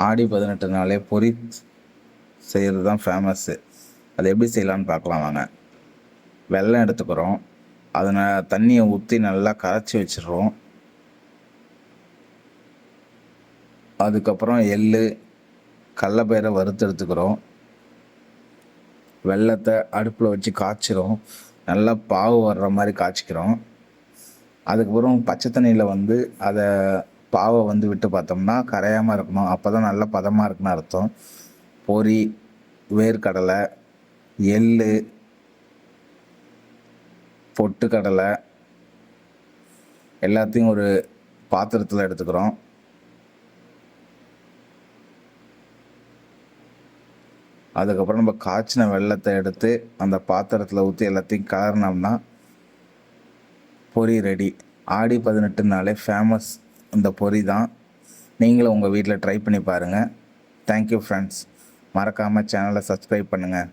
ஆடி 18 பொரி செய்கிறது தான் ஃபேமஸ்ஸு. அது எப்படி செய்யலான்னு பார்க்கலாம் வாங்க. வெல்லம் எடுத்துக்கிறோம். அதில் தண்ணியை ஊற்றி நல்லா கரைச்சி வச்சிடுறோம். அதுக்கப்புறம் எள்ளு, கடலப்பயிரை வறுத்து எடுத்துக்கிறோம். வெல்லத்தை அடுப்பில் வச்சு காய்ச்சிரும். நல்லா பாவு வர்ற மாதிரி காய்ச்சிக்கிறோம். அதுக்கப்புறம் பச்சை தண்ணியில் அதை பாவை விட்டு பார்த்தோம்னா கரையாமல் இருக்கணும். அப்போ தான் நல்ல பதமாக இருக்குன்னு அர்த்தம். பொரி, வேர்க்கடலை, எள்ளு, பொட்டுக்கடலை எல்லாத்தையும் ஒரு பாத்திரத்தில் எடுத்துக்கிறோம். அதுக்கப்புறம் நம்ம காய்ச்சின வெல்லத்தை எடுத்து அந்த பாத்திரத்தில் ஊற்றி எல்லாத்தையும் கலரினோம்னா பொரி ரெடி. ஆடி 18 ஃபேமஸ் இந்த பொரி தான். நீங்களும் உங்கள் வீட்டில் ட்ரை பண்ணி பாருங்கள். Thank you friends. மறக்காமல் சேனலை சப்ஸ்கிரைப் பண்ணுங்கள்.